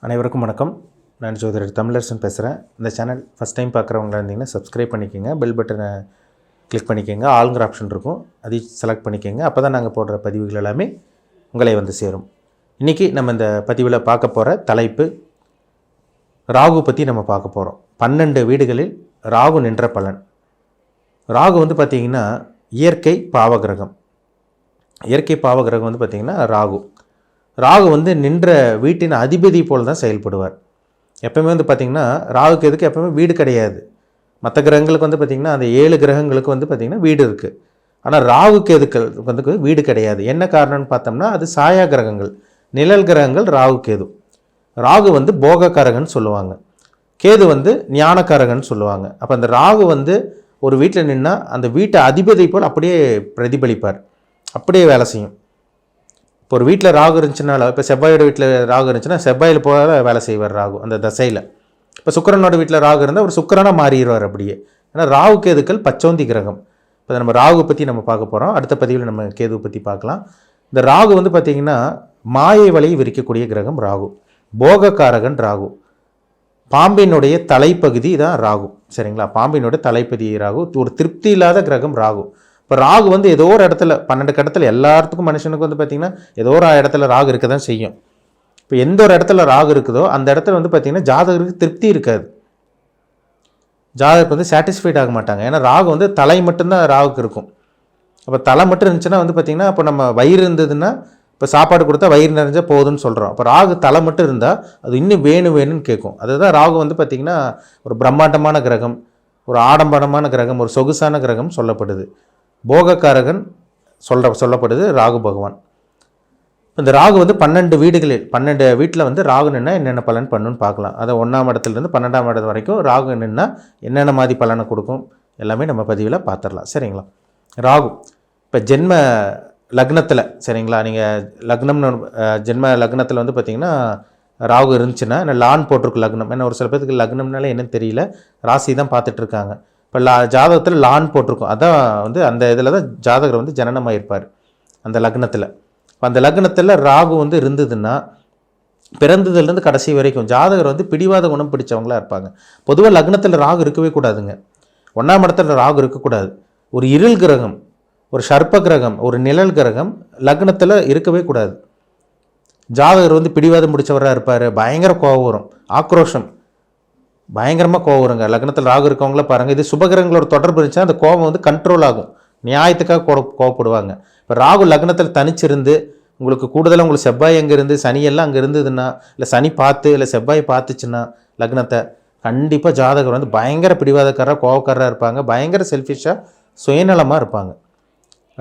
அனைவருக்கும் வணக்கம். நான் ஜோதிடர் தமிழரசன் பேசுகிறேன். இந்த சேனல் ஃபஸ்ட் டைம் பார்க்குறவங்களா இருந்தீங்கன்னா சப்ஸ்கிரைப் பண்ணிக்கோங்க, பெல் பட்டனை கிளிக் பண்ணிக்கோங்க, ஆளுங்கிற ஆப்ஷன் இருக்கும், அதையும் செலக்ட் பண்ணிக்கோங்க. அப்போ தான் நாங்கள் போடுற பதிவுகள் எல்லாமே உங்களை வந்து சேரும். இன்றைக்கி நம்ம இந்த பதிவில் பார்க்க போகிற தலைப்பு ராகு பற்றி நம்ம பார்க்க போகிறோம். 12 வீடுகளில் ராகு நின்ற பலன். ராகு வந்து பார்த்திங்கன்னா இயற்கை பாவகிரகம். இயற்கை பாவகிரகம் வந்து பார்த்திங்கன்னா ராகு வந்து நின்ற வீட்டின் அதிபதி போல் தான் செயல்படுவார். எப்போவுமே வந்து பார்த்திங்கன்னா ராகுக்கு எதுக்கு எப்போவுமே வீடு கிடையாது. மற்ற கிரகங்களுக்கு வந்து பார்த்திங்கன்னா அந்த 7 கிரகங்களுக்கு வந்து பார்த்திங்கன்னா வீடு இருக்குது. ஆனால் ராகுக்கு எதுக்கு வந்து வீடு கிடையாது. என்ன காரணம்னு பார்த்தோம்னா அது சாயா கிரகங்கள், நிழல் கிரகங்கள். ராகு வந்து போகக்காரகன்னு சொல்லுவாங்க, கேது வந்து ஞானக்காரகன்னு சொல்லுவாங்க. அப்போ அந்த ராகு வந்து ஒரு வீட்டில் நின்னால் அந்த வீட்டை அதிபதி போல் அப்படியே பிரதிபலிப்பார், அப்படியே வேலை செய்யும். இப்போ ஒரு வீட்டில் ராகு இருந்துச்சுனால, இப்போ செவ்வாயோட வீட்டில் ராகு இருந்துச்சுன்னா செவ்வாயில் போல வேலை செய்வார் ராகு அந்த தசையில். இப்போ சுக்கிரனோட வீட்டில் ராகு இருந்தால் ஒரு சுக்கிரனாக மாறிடுவார் அப்படியே. ஏன்னா ராகு கேதுக்கள் பச்சோந்தி கிரகம். இப்போ நம்ம ராகு பற்றி நம்ம பார்க்க போகிறோம். அடுத்த பதிவில் நம்ம கேது பற்றி பார்க்கலாம். இந்த ராகு வந்து பார்த்திங்கன்னா மாயை வலையை விரிக்கக்கூடிய கிரகம் ராகு, போகக்காரகன் ராகு. பாம்பினுடைய தலைப்பகுதி தான் ராகு, சரிங்களா? பாம்பினுடைய தலைப்பகுதி ராகு. ஒரு திருப்தி இல்லாத கிரகம் ராகு. இப்போ ராகு வந்து ஏதோ ஒரு இடத்துல 12 இடத்துல எல்லாத்துக்கும் மனுஷனுக்கு வந்து பார்த்திங்கன்னா ஏதோ ஒரு இடத்துல ராகு இருக்க தான் செய்யும். இப்போ எந்த ஒரு இடத்துல ராகு இருக்குதோ அந்த இடத்துல வந்து பார்த்திங்கன்னா ஜாதகருக்கு திருப்தி இருக்காது, ஜாதகருக்கு வந்து சாட்டிஸ்ஃபைட் ஆக மாட்டாங்க. ஏன்னா ராகு வந்து தலை மட்டும்தான் ராகுக்கு இருக்கும். அப்போ தலை மட்டும் இருந்துச்சுன்னா வந்து பார்த்திங்கன்னா இப்போ நம்ம வயிறு இருந்ததுன்னா இப்போ சாப்பாடு கொடுத்தா வயிறு நிறைஞ்சால் போதும்னு சொல்கிறோம். அப்போ ராகு தலை மட்டும் இருந்தால் அது இன்னும் வேணும்னு கேட்கும். அதுதான் ராகு வந்து பார்த்திங்கன்னா ஒரு பிரம்மாண்டமான கிரகம், ஒரு ஆடம்பரமான கிரகம், ஒரு சொகுசான கிரகம் சொல்லப்படுது. போகக்காரகன் சொல்லப்படுது ராகு பகவான். இந்த ராகு வந்து 12 வீட்டில் வந்து ராகு நின்னா என்னென்ன பலன் பண்ணுன்னு பார்க்கலாம். அதை 1ஆம் இடத்துலேருந்து 12ஆம் இடம் வரைக்கும் ராகு நின்னா என்னென்ன மாதிரி பலனை கொடுக்கும் எல்லாமே நம்ம பதிவில் பார்த்துடலாம், சரிங்களா? ராகு இப்போ ஜென்ம லக்னத்தில், சரிங்களா? நீங்கள் ஜென்ம லக்னத்தில் வந்து பார்த்திங்கன்னா ராகு இருந்துச்சுன்னா லான் போட்டிருக்கு லக்னம். ஏன்னா ஒரு சில பேருக்கு லக்னம்னால என்னன்னு தெரியல, ராசி தான் பார்த்துட்ருக்காங்க. இப்போ ஜாதகத்தில் லான் போட்டிருக்கும், அதான் வந்து அந்த இதில் தான் ஜாதகர் வந்து ஜனனமாக இருப்பார் அந்த லக்னத்தில். இப்போ அந்த லக்னத்தில் ராகு வந்து இருந்ததுன்னா பிறந்ததுலேருந்து கடைசி வரைக்கும் ஜாதகர் வந்து பிடிவாத குணம் பிடிச்சவங்களாக இருப்பாங்க. பொதுவாக லக்னத்தில் ராகு இருக்கவே கூடாதுங்க. 1ஆம் இடத்துல ராகு இருக்கக்கூடாது. ஒரு இருள் கிரகம், ஒரு சர்ப்ப கிரகம், ஒரு நிழல் கிரகம் லக்னத்தில் இருக்கவே கூடாது. ஜாதகர் வந்து பிடிவாதம் பிடிச்சவராக இருப்பார், பயங்கர கோபம் வரும், ஆக்ரோஷம், பயங்கரமாக கோவம் வருங்க. லக்னத்தில் ராகு இருக்கவங்கள பாருங்கள். இது சுபகிரகங்களோட தொடர்பு இருந்துச்சுன்னா அந்த கோபம் வந்து கண்ட்ரோல் ஆகும், நியாயத்துக்காக கோவப்படுவாங்க. இப்போ ராகு லக்னத்தில் தனிச்சிருந்து உங்களுக்கு கூடுதலாக உங்களுக்கு செவ்வாய் அங்கே இருந்து சனியெல்லாம் அங்கே இருந்ததுன்னா, இல்லை சனி பார்த்து இல்லை செவ்வாய் பார்த்துச்சுன்னா லக்னத்தை, கண்டிப்பாக ஜாதகர் வந்து பயங்கர பிடிவாதக்காரராக கோவக்காரராக இருப்பாங்க, பயங்கர செல்ஃபிஷாக சுயநலமாக இருப்பாங்க.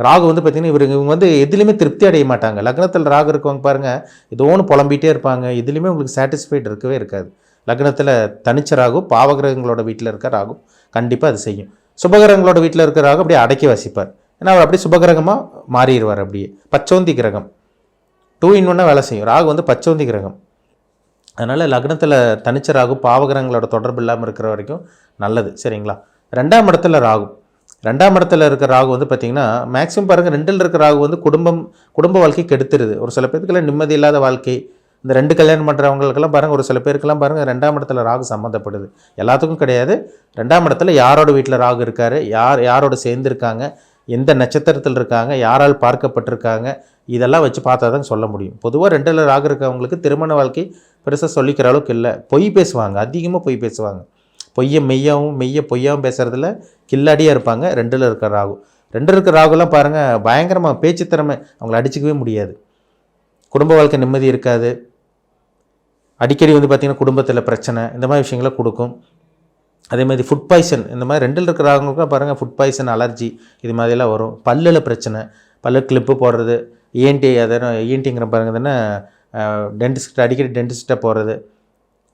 ராகு வந்து பார்த்திங்கன்னா இவங்க வந்து எதுலேயுமே திருப்தி அடைய மாட்டாங்க. லக்னத்தில் ராகு இருக்கவங்க பாருங்கள், ஏதோ ஒன்று புலம்பிகிட்டே இருப்பாங்க, எதுலேயுமே உங்களுக்கு சாட்டிஸ்ஃபைட் இருக்கவே இருக்காது. லக்னத்தில் தனிச்ச ராகு, பாவகிரகங்களோட வீட்டில் இருக்க ராகு கண்டிப்பாக அது செய்யும். சுபகிரகங்களோட வீட்டில் இருக்கிற ராகு அப்படியே அடக்கி வசிப்பார். ஏன்னா அவர் அப்படியே சுபகிரகமாக மாறிடுவார், அப்படியே பச்சோந்தி கிரகம், 2 in 1 வேலை செய்யும். ராகு வந்து பச்சோந்தி கிரகம். அதனால் லக்னத்தில் தனிச்ச ராகு பாவகிரகங்களோட தொடர்பு இல்லாமல் இருக்கிற வரைக்கும் நல்லது, சரிங்களா? 2ஆம் இடத்துல ராகு. 2ஆம் இடத்துல இருக்கிற ராகு வந்து பார்த்திங்கன்னா மேக்ஸிமம் பாருங்கள் 2ல் இருக்கிற ராகு வந்து குடும்ப வாழ்க்கை கெடுத்துருது. ஒரு சில பேருக்குலாம் நிம்மதி இல்லாத வாழ்க்கை, இந்த 2 கல்யாணம் பண்ணுறவங்களுக்கெல்லாம் பாருங்கள், ஒரு சில பேருக்கெல்லாம் பாருங்கள் 2ஆம் இடத்துல ராகு சம்மந்தப்படுது. எல்லாத்துக்கும் கிடையாது. 2ஆம் இடத்துல யாரோட வீட்டில் ராகு இருக்கார், யாரோட சேர்ந்துருக்காங்க, எந்த நட்சத்திரத்தில் இருக்காங்க, யாரால் பார்க்கப்பட்டிருக்காங்க, இதெல்லாம் வச்சு பார்த்தா தான் சொல்ல முடியும். பொதுவாக 2ல் ராகு இருக்கவங்களுக்கு திருமண வாழ்க்கை பெருசாக சொல்லிக்கிற அளவுக்கு இல்லை. பொய் பேசுவாங்க, அதிகமாக பொய் பேசுவாங்க. மெய்ய பொய்யாவும் பேசுகிறதுல கில்லாடியாக இருப்பாங்க 2ல் இருக்கிற ராகு. 2ல் இருக்கிற ராகுலாம் பாருங்கள் பயங்கரமாக பேச்சு திறமை, அவங்கள அடிச்சிக்கவே முடியாது. குடும்ப வாழ்க்கை நிம்மதி இருக்காது, அடிக்கடி வந்து பார்த்திங்கன்னா குடும்பத்தில் பிரச்சனை, இந்த மாதிரி விஷயங்களை கொடுக்கும். அதே மாதிரி ஃபுட் பாய்சன், இந்த மாதிரி 2ல் இருக்கிறவங்களுக்கும் பாருங்கள் ஃபுட் பாய்சன், அலர்ஜி, இது மாதிரிலாம் வரும். பல்லில் பிரச்சனை, பல்லு கிளிப்பு போடுறது, இஎன்டிங்கிற பாருங்க தானே, அடிக்கடி டென்டிஸ்ட்டை போடுறது,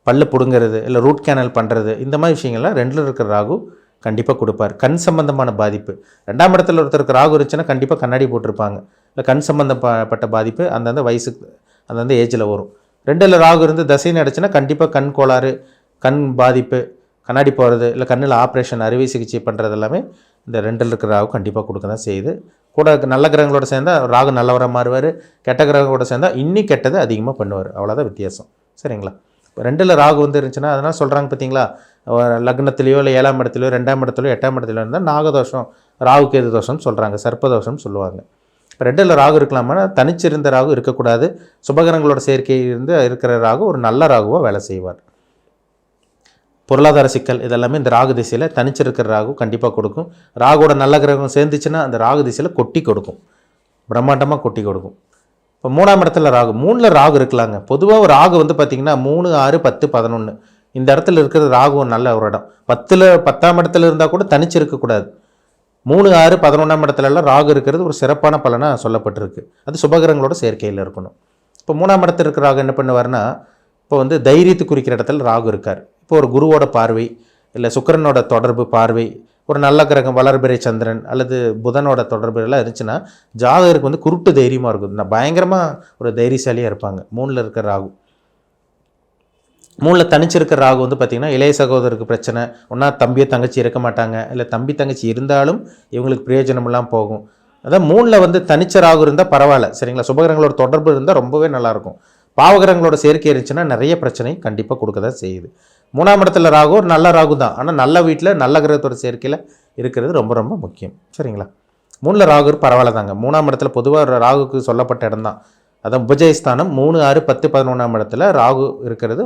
பல்லு பிடுங்கிறது, இல்லை ரூட் கேனல் பண்ணுறது, இந்த மாதிரி விஷயங்கள்லாம் 2ல் இருக்கிற ராகு கண்டிப்பாக கொடுப்பார். கண் சம்பந்தமான பாதிப்பு, 2ஆம் இடத்துல ஒருத்தருக்கு ராகு இருந்துச்சுன்னா கண்டிப்பாக கண்ணாடி போட்டிருப்பாங்க. இல்லை கண் சம்பந்தப்பட்ட பாதிப்பு அந்தந்த வயசுக்கு அந்தந்த ஏஜில் வரும். 2ல் ராகு இருந்து தசை நடச்சுன்னா கண்டிப்பாக கண் கோளாறு, கண் பாதிப்பு, கண்ணாடி போகிறது, இல்லை கண்ணில் ஆப்ரேஷன், அறுவை சிகிச்சை பண்ணுறது எல்லாமே இந்த 2ல் இருக்கிற ராகு கண்டிப்பாக கொடுக்க தான் செய்யுது. கூட நல்ல கிரகங்களோட சேர்ந்தால் ராகு நல்லவராக மாறுவார், கெட்ட கிரகங்களோட சேர்ந்தால் இன்னும் கெட்டது அதிகமாக பண்ணுவார். அவ்வளோதான் வித்தியாசம், சரிங்களா? 2ல் ராகு வந்து இருந்துச்சுன்னா அதனால் சொல்கிறாங்க பார்த்தீங்களா, லக்னத்திலேயோ இல்லை 7ஆம் இடத்துலையோ 2ஆம் இடத்துலையோ 8ஆம் இடத்துலையோ இருந்தால் நாகதோஷம், ராகு கேது தோஷம்னு சொல்கிறாங்க, சர்ப்பதோஷம்னு சொல்லுவாங்க. இப்போ 2ல் ராகு இருக்கலாமா, தனிச்சிருந்த ராகு இருக்கக்கூடாது. சுபகிரகங்களோட சேர்க்கை இருந்து இருக்கிற ராகு ஒரு நல்ல ராகுவாக வேலை செய்வார். பொருளாதார சிக்கல் இதெல்லாமே இந்த ராகு திசையில் தனிச்சிருக்கிற ராகு கண்டிப்பாக கொடுக்கும். ராகுவோட நல்ல கிரகம் சேர்ந்துச்சுன்னா அந்த ராகு திசையில் கொட்டி கொடுக்கும், பிரம்மாண்டமாக கொட்டி கொடுக்கும். இப்போ 3ஆம் இடத்துல ராகு, 3ல் ராகு இருக்கலாங்க. பொதுவாக ஒரு ராகு வந்து பார்த்திங்கன்னா 3, 6, 10, 11 இந்த இடத்துல இருக்கிற ராகு நல்ல ஒரு இடம். 10ஆம் இடத்துல இருந்தால் கூட தனிச்சு இருக்கக்கூடாது. 3, 6, 11ஆம் இடத்துலலாம் ராகு இருக்கிறது ஒரு சிறப்பான பலனாக சொல்லப்பட்டிருக்கு. அது சுபகிரகங்களோட சேர்க்கையில் இருக்கணும். இப்போ 3ஆம் இடத்துல இருக்கிற ராகு என்ன பண்ணுவார்னா, இப்போ வந்து தைரியத்தை குறிக்கிற இடத்துல ராகு இருக்கார். இப்போ ஒரு குருவோட பார்வை இல்லை சுக்கிரனோட தொடர்பு பார்வை, ஒரு நல்ல கிரகம் வளர்பிறை சந்திரன் அல்லது புதனோட தொடர்பு எல்லாம் இருந்துச்சுன்னா ஜாதகருக்கு வந்து குருட்டு தைரியமாக இருக்கும், பயங்கரமாக ஒரு தைரியசாலியாக இருப்பாங்க. 3ல் இருக்கிற ராகு, 3ல் தனிச்சிருக்கிற ராகு வந்து பார்த்திங்கன்னா இளைய சகோதரருக்கு பிரச்சனை, ஒன்றா தம்பியோ தங்கச்சி இருக்க மாட்டாங்க, இல்லை தம்பி தங்கச்சி இருந்தாலும் இவங்களுக்கு பிரயோஜனமெல்லாம் போகும். அதான் 3ல் வந்து தனிச்ச ராகு இருந்தால் பரவாயில்ல, சரிங்களா. சுபகிரகங்களோட தொடர்பு இருந்தால் ரொம்பவே நல்லாயிருக்கும். பாவகிரகங்களோட சேர்க்கை இருந்துச்சுன்னா நிறைய பிரச்சனை கண்டிப்பாக கொடுக்க தான் செய்யுது. 3ஆம் இடத்துல ராகு ஒரு நல்ல ராகு தான், ஆனால் நல்ல வீட்டில் நல்ல கிரகத்தோட சேர்க்கையில் இருக்கிறது ரொம்ப ரொம்ப முக்கியம், சரிங்களா. 3ல் ராகு பரவாயில்ல தாங்க. 3ஆம் இடத்துல பொதுவாக ராகுக்கு சொல்லப்பட்ட இடம் தான், அதான் உபஜயஸ்தானம். 3, 6, 10, 11ஆம் இடத்துல ராகு இருக்கிறது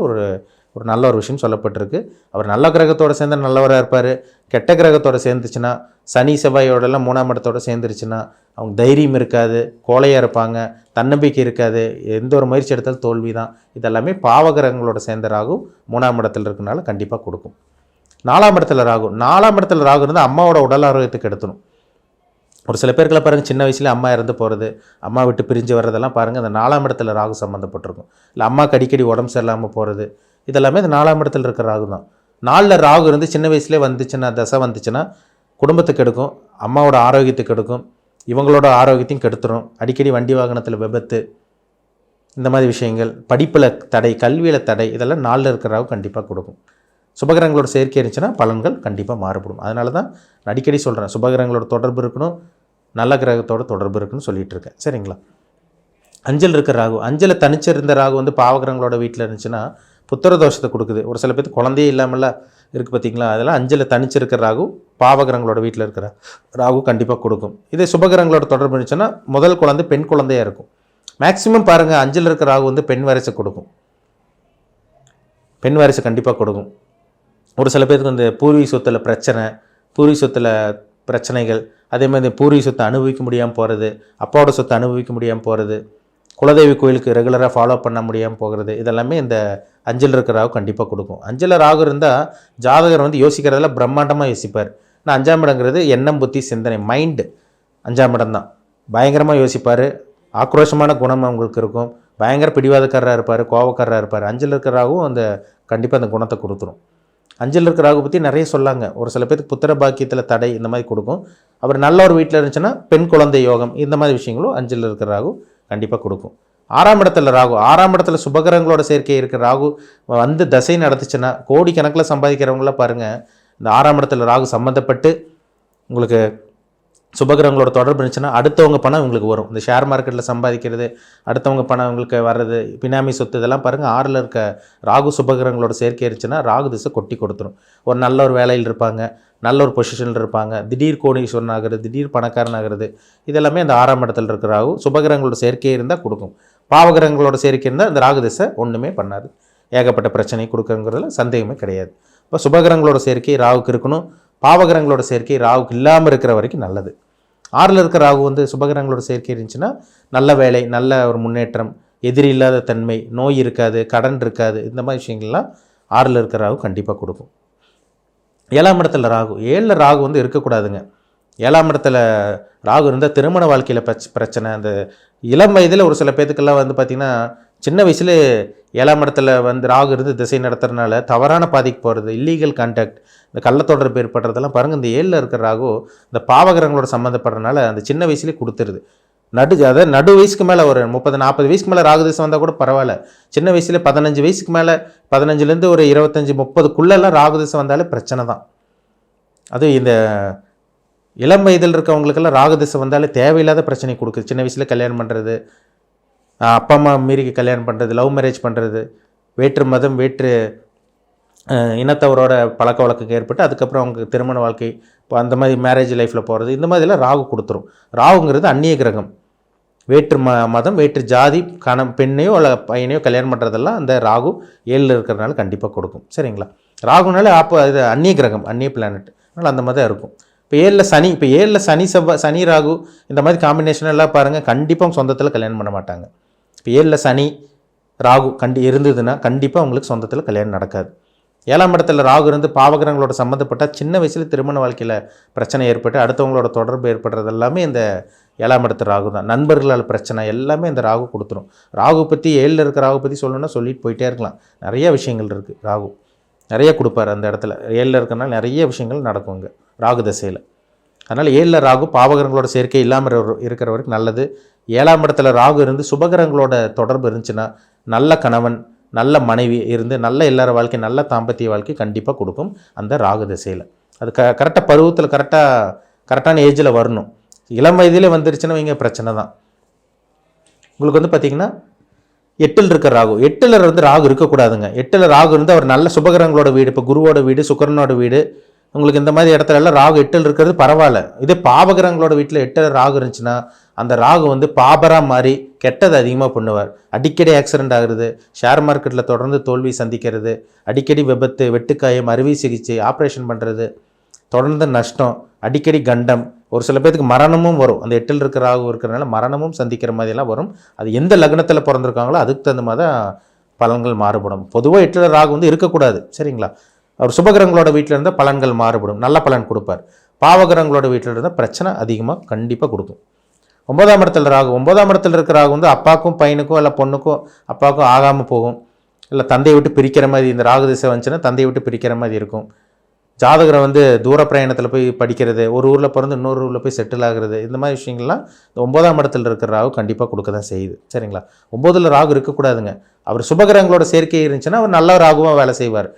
ஒரு நல்ல ஒரு விஷயம் சொல்லப்பட்டிருக்கு. அவர் நல்ல கிரகத்தோடு சேர்ந்து நல்லவராக இருப்பார். கெட்ட கிரகத்தோடு சேர்ந்துச்சுன்னா, சனி செவ்வாயோடெல்லாம் 3ஆம் இடத்தோடு சேர்ந்துருச்சுன்னா அவங்க தைரியம் இருக்காது, கோழையாக இருப்பாங்க, தன்னம்பிக்கை இருக்காது, எந்த ஒரு முயற்சி எடுத்தாலும் தோல்வி தான். இதெல்லாமே பாவகிரகங்களோட சேர்ந்த ராகு 3ஆம் இடத்துல இருக்கனால கண்டிப்பாக கொடுக்கும். 4ஆம் இடத்துல ராகு, 4ஆம் இடத்துல ராகு இருந்தால் அம்மாவோட உடல் ஆரோக்கியத்துக்கு எடுத்துணும். ஒரு சில பேருக்குலாம் பாருங்கள், சின்ன வயசுல அம்மா இறந்து போகிறது, அம்மா விட்டு பிரிஞ்சு வர்றதெல்லாம் பாருங்கள் அந்த 4ஆம் இடத்துல ராகு சம்மந்தப்பட்டிருக்கும். இல்லை அம்மாவுக்கு அடிக்கடி உடம்பு சரியில்லாமல் போகிறது, இதெல்லாமே இந்த 4ஆம் இடத்துல இருக்கிற ராகு தான். 4ல் ராகு இருந்து சின்ன வயசுலேயே வந்துச்சுன்னா, தசை வந்துச்சுன்னா குடும்பத்துக்கு எடுக்கும், அம்மாவோட ஆரோக்கியத்துக்கு எடுக்கும், இவங்களோட ஆரோக்கியத்தையும் கெடுத்துரும். அடிக்கடி வண்டி வாகனத்தில் விபத்து, இந்த மாதிரி விஷயங்கள், படிப்பில் தடை, கல்வியில் தடை, இதெல்லாம் 4ல் இருக்கிற ராகு கண்டிப்பாக கொடுக்கும். சுபகிரகங்களோட சேர்க்கை இருந்துச்சுன்னா பலன்கள் கண்டிப்பாக மாறுபடும். அதனால தான் அடிக்கடி சொல்கிறேன், சுபகிரகங்களோட தொடர்பு இருக்கணும், நல்ல கிரகத்தோட தொடர்பு இருக்குன்னு சொல்லிகிட்டு இருக்கேன், சரிங்களா. 5ல் இருக்கிற ராகு, 5ல் தனிச்சிருந்த ராகு வந்து பாவகிரகங்களோட வீட்டில் இருந்துச்சுன்னா புத்திர தோஷத்தை கொடுக்குது. ஒரு சில பேருக்கு குழந்தையே இல்லாமலாம் இருக்குது பார்த்தீங்களா, அதெல்லாம் 5ல் தனிச்சிருக்கிற ராகு பாவகிரகங்களோட வீட்டில் இருக்கிற ராகு கண்டிப்பாக கொடுக்கும். இதே சுபகிரகங்களோட தொடர்பு இருந்துச்சுன்னா முதல் குழந்தை பெண் குழந்தையாக இருக்கும். மேக்ஸிமம் பாருங்கள் 5ல் இருக்கிற ராகு வந்து பெண் வாரிசை கொடுக்கும், பெண் வாரிசை கண்டிப்பாக கொடுக்கும். ஒரு சில பேருக்கு வந்து பூர்வீக சொத்தில் பிரச்சனை, பூர்வீக சொத்தில் பிரச்சனைகள், அதே மாதிரி பூர்வீக சொத்தை அனுபவிக்க முடியாமல் போகிறது, அப்பாவோட சொத்தை அனுபவிக்க முடியாமல் போகிறது, குலதெய்வ கோயிலுக்கு ரெகுலராக ஃபாலோ பண்ண முடியாமல் போகிறது, இதெல்லாமே இந்த 5ல் இருக்கிற ராகு கண்டிப்பாக கொடுக்கும். 5ல் ராகு இருந்தால் ஜாதகர் வந்து யோசிக்கிறதுல பிரம்மாண்டமாக யோசிப்பார். ஆனால் 5ஆம் இடங்கிறது எண்ணம், புத்தி, சிந்தனை, மைண்டு 5ஆம் இடம் தான். பயங்கரமாக யோசிப்பார், ஆக்ரோஷமான குணம் அவங்களுக்கு இருக்கும், பயங்கர பிடிவாதக்காரராக இருப்பார், கோபக்காரராக இருப்பார். 5ல் இருக்கிற ராகும் அந்த கண்டிப்பாக அந்த குணத்தை கொடுத்துரும். 5ல் இருக்கிற ராகு பற்றி நிறைய சொல்லாங்க. ஒரு சில பேருக்கு புத்திர பாக்கியத்தில் தடை இந்த மாதிரி கொடுக்கும். அவர் நல்ல ஒரு வீட்டில் இருந்துச்சுன்னா பெண் குழந்தை யோகம், இந்த மாதிரி விஷயங்களும் 5ல் இருக்கிற ராகு கண்டிப்பாக கொடுக்கும். 6ஆம் இடத்துல ராகு, 6ஆம் இடத்துல சுபகிரகங்களோட சேர்க்கை இருக்கிற ராகு வந்து தசை நடத்துச்சுன்னா கோடிக்கணக்கில் சம்பாதிக்கிறவங்களாம் பாருங்கள், இந்த 6ஆம் இடத்துல ராகு சம்மந்தப்பட்டு உங்களுக்கு சுபகிரகங்களோட தொடர்பு இருந்துச்சுன்னா அடுத்தவங்க பணம் உங்களுக்கு வரும். இந்த ஷேர் மார்க்கெட்டில் சம்பாதிக்கிறது, அடுத்தவங்க பணம் உங்களுக்கு வர்றது, பினாமி சொத்து, இதெல்லாம் பாருங்கள் 6ல் இருக்க ராகு சுபகிரகங்களோட சேர்க்கை இருந்துச்சுன்னா ராகு திசை கொட்டி கொடுத்துரும். ஒரு நல்ல ஒரு வேலையில் இருப்பாங்க, நல்ல ஒரு பொசிஷனில் இருப்பாங்க, திடீர் கோடீஸ்வரன் ஆகிறது, திடீர் பணக்காரன் ஆகிறது, இதெல்லாமே அந்த 6ஆம் இடத்துல இருக்கிற ராகு சுபகிரகங்களோட சேர்க்கை இருந்தால் கொடுக்கும். பாவகிரகங்களோட சேர்க்கை இருந்தால் இந்த ராகு திசை ஒன்றுமே பண்ணாது, ஏகப்பட்ட பிரச்சனை கொடுக்குறங்கிறதுல சந்தேகமே கிடையாது. இப்போ சுபகிரகங்களோட சேர்க்கை ராகுக்கு இருக்கணும், பாவகிரகங்களோட சேர்க்கை ராகுக்கு இல்லாமல் இருக்கிற வரைக்கும் நல்லது. 6ல் இருக்கிற ராகு வந்து சுபகிரகங்களோட சேர்க்கை இருந்துச்சுன்னா நல்ல வேலை, நல்ல ஒரு முன்னேற்றம், எதிரி இல்லாத தன்மை, நோய் இருக்காது, கடன் இருக்காது, இந்த மாதிரி விஷயங்கள்லாம் 6ல் இருக்கிற ராகு கண்டிப்பாக கொடுக்கும். 7ஆம் இடத்துல ராகு, 7ல் ராகு வந்து இருக்கக்கூடாதுங்க. 7ஆம் இடத்துல ராகு இருந்தால் திருமண வாழ்க்கையில் பிரச்சனை. அந்த இளம் வயதில் ஒரு சில பேத்துக்கெல்லாம் வந்து பார்த்திங்கன்னா சின்ன வயசுல 7ஆம் இடத்துல வந்து ராகு இருந்து திசை நடத்துறதுனால தவறான பாதிக்கு போகிறது, இல்லீகல் கான்டாக்ட், இந்த கள்ளத்தொடர்பு ஏற்படுறதெல்லாம் பாருங்கள். இந்த 7ல் இருக்கிற ராகு இந்த பாவகிரகங்களோட சம்மந்தப்படுறதுனால அந்த சின்ன வயசுலேயே கொடுத்துருது. அதாவது நடு வயசுக்கு மேலே ஒரு 30-40 வயசுக்கு மேலே ராகு திசை வந்தால் கூட பரவாயில்ல. சின்ன வயசுல 15 வயசுக்கு மேலே, 15லேருந்து ஒரு 25-30க்குள்ளெல்லாம் ராகு திசை வந்தாலே பிரச்சனை தான். அதுவும் இந்த இளம் வயதில் இருக்கவங்களுக்கெல்லாம் ராகு திசை வந்தாலே தேவையில்லாத பிரச்சனை கொடுக்குது. சின்ன வயசில் கல்யாணம் பண்ணுறது, அப்பா அம்மா மீறி கல்யாணம் பண்ணுறது, லவ் மேரேஜ் பண்ணுறது, வேற்று மதம் வேற்று இனத்தவரோட பழக்க வழக்கம் ஏற்பட்டு அதுக்கப்புறம் அவங்க திருமண வாழ்க்கை இப்போ அந்த மாதிரி மேரேஜ் லைஃப்பில் போகிறது இந்த மாதிரிலாம் ராகு கொடுத்துரும். ராகுங்கிறது அந்நிய கிரகம். வேற்று மதம் வேற்று ஜாதி பெண்ணையோ அல்ல பையனையோ கல்யாணம் பண்ணுறதெல்லாம் அந்த ராகு 7ல் இருக்கிறதுனால கண்டிப்பாக கொடுக்கும். சரிங்களா? ராகுனால இது அந்நிய கிரகம், அந்நிய பிளானட், அதனால் அந்த மாதிரி தான் இருக்கும். இப்போ 7ல் சனி, இப்போ 7ல் சனி ராகு இந்த மாதிரி காம்பினேஷன் எல்லாம் பாருங்கள், கண்டிப்பாக சொந்தத்தில் கல்யாணம் பண்ண மாட்டாங்க. இப்போ 7ல் சனி ராகு இருந்ததுன்னா கண்டிப்பாக அவங்களுக்கு சொந்தத்தில் கல்யாணம் நடக்காது. 7ஆம் இடத்துல ராகு இருந்து பாவகிரகங்களோட சம்மந்தப்பட்டால் சின்ன வயசில் திருமண வாழ்க்கையில் பிரச்சனை ஏற்பட்டு அடுத்தவங்களோட தொடர்பு ஏற்படுறது எல்லாமே இந்த 7ஆம் இடத்து ராகு தான். நண்பர்களால் பிரச்சனை எல்லாமே இந்த ராகு கொடுத்துரும். ராகு பற்றி 7ல் இருக்க ராகு பற்றி சொல்லணும்னா சொல்லிட்டு போயிட்டே இருக்கலாம். நிறைய விஷயங்கள் இருக்குது. ராகு நிறைய கொடுப்பார் அந்த இடத்துல. 7ல் இருக்கிறனால நிறைய விஷயங்கள் நடக்குங்க ராகு தசையில். அதனால் 7ல் ராகு பாவகிரகங்களோட சேர்க்கை இல்லாமல் இருக்கிற வரைக்கும் நல்லது. 7ஆம் இடத்துல ராகு இருந்து சுபகிரகங்களோட தொடர்பு இருந்துச்சுன்னா நல்ல கணவன் நல்ல மனைவி இருந்து நல்ல எல்லார வாழ்க்கை நல்ல தாம்பத்திய வாழ்க்கை கண்டிப்பாக கொடுக்கும் அந்த ராகு திசையில். அது கரெக்டாக பருவத்தில் கரெக்டான ஏஜில் வரணும். இளம் வயதிலே வந்துருச்சுன்னா இங்கே பிரச்சனை தான். உங்களுக்கு வந்து பார்த்திங்கன்னா 8ல் இருக்க ராகு, 8ல் ராகு இருக்கக்கூடாதுங்க. 8ல் ராகு இருந்து அவர் நல்ல சுபகிரகங்களோட வீடு, இப்போ குருவோட வீடு சுக்கிரனோட வீடு, உங்களுக்கு இந்த மாதிரி இடத்துல எல்லாம் ராகு 8ல் இருக்கிறது பரவாயில்ல. இதே பாவகிரகங்களோட வீட்டில் 8ல் ராகு இருந்துச்சுன்னா அந்த ராகு வந்து பாபராக மாறி கெட்டது அதிகமாக பண்ணுவார். அடிக்கடி ஆக்சிடென்ட் ஆகுறது, ஷேர் மார்க்கெட்டில் தொடர்ந்து தோல்வி சந்திக்கிறது, அடிக்கடி விபத்து, வெட்டுக்காயம், அறுவை சிகிச்சை, ஆப்ரேஷன் பண்ணுறது, தொடர்ந்து நஷ்டம், அடிக்கடி கண்டம், ஒரு சில பேருக்கு மரணமும் வரும். அந்த 8ல் இருக்கிற ராகு இருக்கிறனால மரணமும் சந்திக்கிற மாதிரிலாம் வரும். அது எந்த லக்னத்தில் பிறந்திருக்காங்களோ அதுக்கு தகுந்த மாதிரி தான் பலன்கள் மாறுபடும். பொதுவாக 8ல் ராகு வந்து இருக்கக்கூடாது. சரிங்களா? அவர் சுபகிரகங்களோட வீட்டில் இருந்தால் பலன்கள் மாறுபடும், நல்ல பலன் கொடுப்பார். பாவகிரகங்களோட வீட்டில் இருந்தால் பிரச்சனை அதிகமாக கண்டிப்பாக கொடுக்கும். 9ஆம் இடத்துல ராகு, 9ஆம் இடத்துல இருக்கிற ராகு வந்து அப்பாவுக்கும் பையனுக்கும் இல்லை பொண்ணுக்கும் அப்பாவுக்கும் ஆகாமல் போகும், இல்லை தந்தையை விட்டு பிரிக்கிற மாதிரி. இந்த ராகு திசை வந்துச்சுன்னா தந்தையை விட்டு பிரிக்கிற மாதிரி இருக்கும். ஜாதகரை வந்து தூர பிரயாணத்தில் போய் படிக்கிறது, ஒரு ஊரில் பிறந்து இன்னொரு ஊரில் போய் செட்டில் ஆகுறது, இந்த மாதிரி விஷயங்கள்லாம் இந்த 9ஆம் இடத்துல இருக்கிற ராகு கண்டிப்பாக கொடுக்க தான் செய்யுது. சரிங்களா? 9ல் ராகு இருக்கக்கூடாதுங்க. அவர் சுபகிரகங்களோட சேர்க்கை இருந்துச்சுன்னா அவர் நல்ல ராகுவாக வேலை செய்வார்.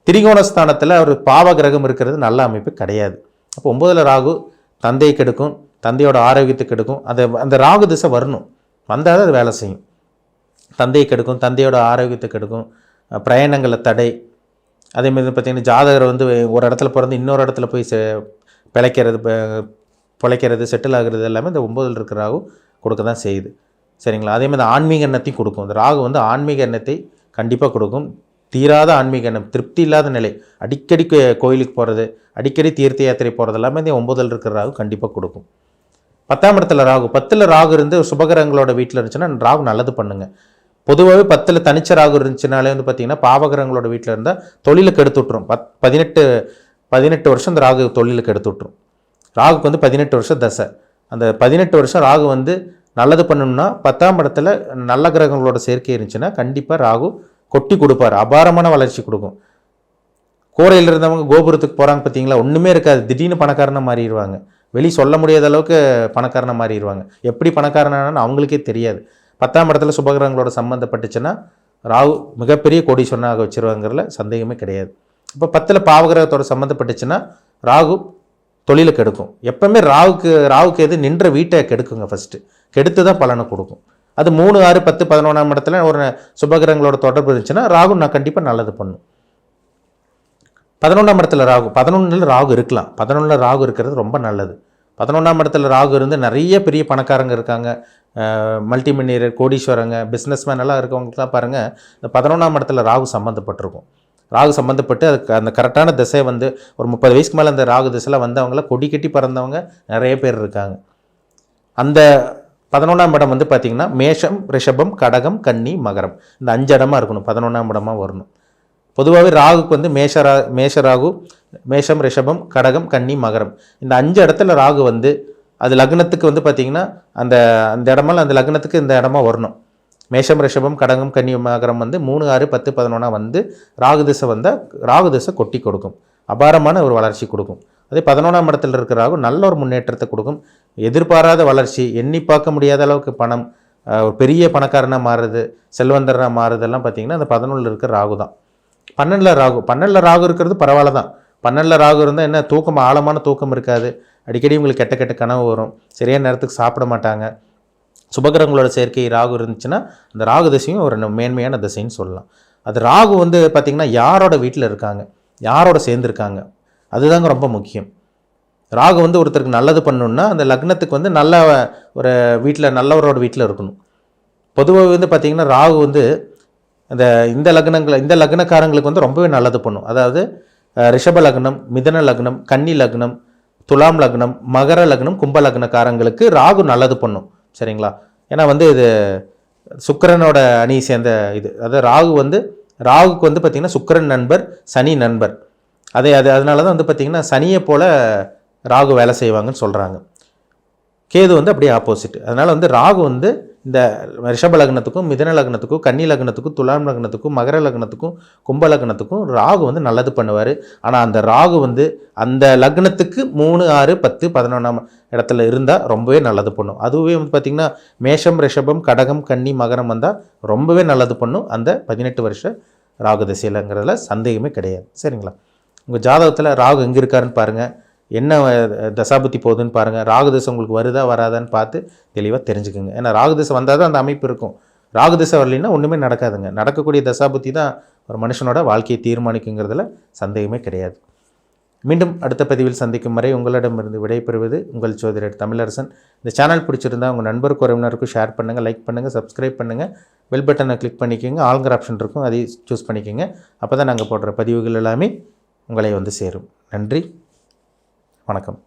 திரிகோணஸ்தானத்தில் அவர் பாவ கிரகம் இருக்கிறது நல்ல அமைப்பு கிடையாது. அப்போ 9ல் ராகு தந்தையை கெடுக்கும், தந்தையோட ஆரோக்கியத்தை கெடுக்கும். அந்த ராகு திசை வரணும், வந்தால் அது வேலை செய்யும். தந்தையை கெடுக்கும், தந்தையோட ஆரோக்கியத்தை கெடுக்கும், பிரயாணங்களில் தடை. அதேமாதிரி பார்த்திங்கன்னா ஜாதகரை வந்து ஒரு இடத்துல பிறந்து இன்னொரு இடத்துல போய் பிழைக்கிறது செட்டில் ஆகிறது எல்லாமே இந்த 9ல் இருக்கிற ராகு கொடுக்க தான் செய்யுது. சரிங்களா? அதேமாதிரி ஆன்மீக எண்ணத்தையும் கொடுக்கும். இந்த ராகு வந்து ஆன்மீக எண்ணத்தை கண்டிப்பாக கொடுக்கும். தீராத ஆன்மீக எண்ணம், திருப்தி இல்லாத நிலை, அடிக்கடி கோயிலுக்கு போகிறது, அடிக்கடி தீர்த்த யாத்திரை போகிறது எல்லாமே இந்த 9ல் இருக்கிற ராகு கண்டிப்பாக கொடுக்கும். 10ஆம் இடத்துல ராகு, 10ல் ராகு இருந்து சுபகிரகங்களோட வீட்டில் இருந்துச்சுன்னா ராகு நல்லது பண்ணுங்க. பொதுவாகவே 10ல் தனிச்ச ராகு இருந்துச்சுனாலே வந்து பார்த்திங்கன்னா பாவகிரகங்களோட வீட்டில் இருந்தால் தொழிலுக்கு எடுத்து விட்டுரும். 18 வருஷம் இந்த ராகு தொழிலுக்கு எடுத்து விட்டுரும். ராகுக்கு வந்து 18 வருஷம் தசை. அந்த 18 வருஷம் ராகு வந்து நல்லது பண்ணணும்னா 10ஆம் இடத்துல நல்ல கிரகங்களோட சேர்க்கை இருந்துச்சுன்னா கண்டிப்பாக ராகு கொட்டி கொடுப்பார், அபாரமான வளர்ச்சி கொடுக்கும். கூரையில் இருந்தவங்க கோபுரத்துக்கு போகிறாங்க பார்த்தீங்களா, ஒன்றுமே இருக்காது, திடீர்னு பணக்காரனாக மாறிடுவாங்க. வெளியே சொல்ல முடியாத அளவுக்கு பணக்காரனாக மாறிடுவாங்க. எப்படி பணக்காரனானு அவங்களுக்கே தெரியாது. 10ஆம் இடத்துல சுபகிரகங்களோட சம்மந்தப்பட்டுச்சுன்னா ராகு மிகப்பெரிய கோடீஸ்வரனாக வச்சிருவாங்கிறதுல சந்தேகமே கிடையாது. இப்போ 10ல் பாவகிரகத்தோட சம்மந்தப்பட்டுச்சுன்னா ராகு தொழிலை கெடுக்கும். எப்பவுமே ராகுக்கு எது நின்ற வீட்டை கெடுக்குங்க, ஃபஸ்ட்டு கெடுத்து தான் பலனை கொடுக்கும். அது 3, 6, 10, 11ஆம் இடத்துல ஒரு சுபகிரகங்களோட தொடர்பு இருந்துச்சுன்னா ராகு நான் கண்டிப்பாக நல்லது பண்ணும். 11ஆம் இடத்துல ராகு, 11ல் ராகு இருக்கலாம். 11ல் ராகு இருக்கிறது ரொம்ப நல்லது. 11ஆம் இடத்துல ராகு இருந்து நிறைய பெரிய பணக்காரங்க இருக்காங்க, மல்டி மில்லியனர், கோடீஸ்வரங்க, பிஸ்னஸ்மேன் எல்லாம் இருக்கவங்களுக்குலாம் பாருங்கள் இந்த 11ஆம் இடத்துல ராகு சம்மந்தப்பட்டிருக்கும். ராகு சம்மந்தப்பட்டு அதுக்கு அந்த கரெக்டான திசை வந்து ஒரு 30 வயசுக்கு மேலே அந்த ராகு திசையில் வந்தவங்கள கொடி கட்டி பறந்தவங்க நிறைய பேர் இருக்காங்க. அந்த 11ஆம் இடம் வந்து பார்த்திங்கன்னா மேஷம், ரிஷபம், கடகம், கன்னி, மகரம், இந்த 5 இடமா இருக்கணும். 11ஆம் இடமா வரணும். பொதுவாகவே ராகுக்கு வந்து மேஷ ராகு, மேஷம், ரிஷபம், கடகம், கன்னி, மகரம், இந்த 5 இடத்துல ராகு வந்து அது லக்னத்துக்கு வந்து பார்த்திங்கன்னா அந்த இடமெல்லாம் அந்த லக்னத்துக்கு இந்த இடமா வரணும். மேஷம், ரிஷபம், கடகம், கன்னி, மகரம் வந்து 3, 6, 10, 11 வந்து ராகு திசை வந்தால் ராகு திசை கொட்டி கொடுக்கும், அபாரமான ஒரு வளர்ச்சி கொடுக்கும். அதே 11ஆம் இடத்துல இருக்கிற ராகு நல்ல ஒரு முன்னேற்றத்தை கொடுக்கும். எதிர்பாராத வளர்ச்சி, எண்ணி பார்க்க முடியாத அளவுக்கு பணம், ஒரு பெரிய பணக்காரனாக மாறுறது, செல்வந்தராக மாறுறதெல்லாம் பார்த்திங்கன்னா அந்த 11ல் இருக்கிற ராகு தான். 12ல் ராகு இருக்கிறது பரவாயில்ல தான். 12ல் ராகு இருந்தால் என்ன தூக்கம், ஆழமான தூக்கம் இருக்காது, அடிக்கடி உங்களுக்கு கெட்ட கனவு வரும், சரியான நேரத்துக்கு சாப்பிட மாட்டாங்க. சுபகிரகங்களோட சேர்க்கை ராகு இருந்துச்சுன்னா அந்த ராகு திசையும் ஒரு மேன்மையான திசைன்னு சொல்லலாம். அது ராகு வந்து பார்த்திங்கன்னா யாரோட வீட்டில் இருக்காங்க, யாரோட சேர்ந்துருக்காங்க, அதுதாங்க ரொம்ப முக்கியம். ராகு வந்து ஒருத்தருக்கு நல்லது பண்ணணுன்னா அந்த லக்னத்துக்கு வந்து நல்ல ஒரு வீட்டில், நல்லவரோட வீட்டில் இருக்கணும். பொதுவாக வந்து பார்த்திங்கன்னா ராகு வந்து இந்த லக்னக்காரங்களுக்கு வந்து ரொம்பவே நல்லது பண்ணும். அதாவது ரிஷப லக்னம், மிதன லக்னம், கன்னி லக்னம், துலாம் லக்னம், மகர லக்னம், கும்ப லக்னக்காரங்களுக்கு ராகு நல்லது பண்ணும். சரிங்களா? ஏன்னா வந்து இது சுக்கிரனோட அணி சேர்ந்த இது. அதாவது ராகுக்கு வந்து பார்த்திங்கன்னா சுக்கிரன் நண்பர், சனி நண்பர். அதனால தான் வந்து பார்த்திங்கன்னா சனியை போல் ராகு வேலை செய்வாங்கன்னு சொல்கிறாங்க. கேது வந்து அப்படியே ஆப்போசிட். அதனால் வந்து ராகு வந்து இந்த ரிஷப லக்னத்துக்கும், மிதன லக்னத்துக்கும், கன்னி லக்னத்துக்கும், துலாம் லக்னத்துக்கும், மகர லக்னத்துக்கும், கும்ப லக்னத்துக்கும் ராகு வந்து நல்லது பண்ணுவார். ஆனால் அந்த ராகு வந்து அந்த லக்னத்துக்கு 3, 6, 10, 11ஆம் இடத்துல இருந்தால் ரொம்பவே நல்லது பண்ணும். அதுவே வந்து பார்த்திங்கன்னா மேஷம், ரிஷபம், கடகம், கன்னி, மகரம் வந்தால் ரொம்பவே நல்லது பண்ணும் அந்த 18 வருஷ ராகு திசையிலங்கிறதுல சந்தேகமே கிடையாது. சரிங்களா? உங்கள் ஜாதகத்தில் ராகு எங்கே இருக்காருன்னு பாருங்கள், என்ன தசாபுத்தி போகுதுன்னு பாருங்கள், ராகு திசை உங்களுக்கு வருதா வராதான்னு பார்த்து தெளிவாக தெரிஞ்சுக்குங்க. ஏன்னா ராகு திசை வந்தால் தான் அந்த அமைப்பு இருக்கும். ராகு திசை வரலைன்னா ஒன்றுமே நடக்காதுங்க. நடக்கக்கூடிய தசாபுத்தி தான் ஒரு மனுஷனோட வாழ்க்கையை தீர்மானிக்குங்கிறதுல சந்தேகமே கிடையாது. மீண்டும் அடுத்த பதிவில் சந்திக்கும் வரை உங்களிடமிருந்து விடைபெறுவது உங்கள் ஜோதிடர் தமிழரசன். இந்த சேனல் பிடிச்சிருந்தால் உங்கள் நண்பருக்கு, உறவினருக்கும் ஷேர் பண்ணுங்கள், லைக் பண்ணுங்கள், சப்ஸ்கிரைப் பண்ணுங்கள், பெல் பட்டனை கிளிக் பண்ணிக்கோங்க, ஆல்ங்கிற ஆப்ஷன் இருக்கும், அதையும் சூஸ் பண்ணிக்கோங்க. அப்போ தான் நாங்கள் போடுற பதிவுகள் எல்லாமே உங்களை வந்து சேரும். நன்றி, வணக்கம்.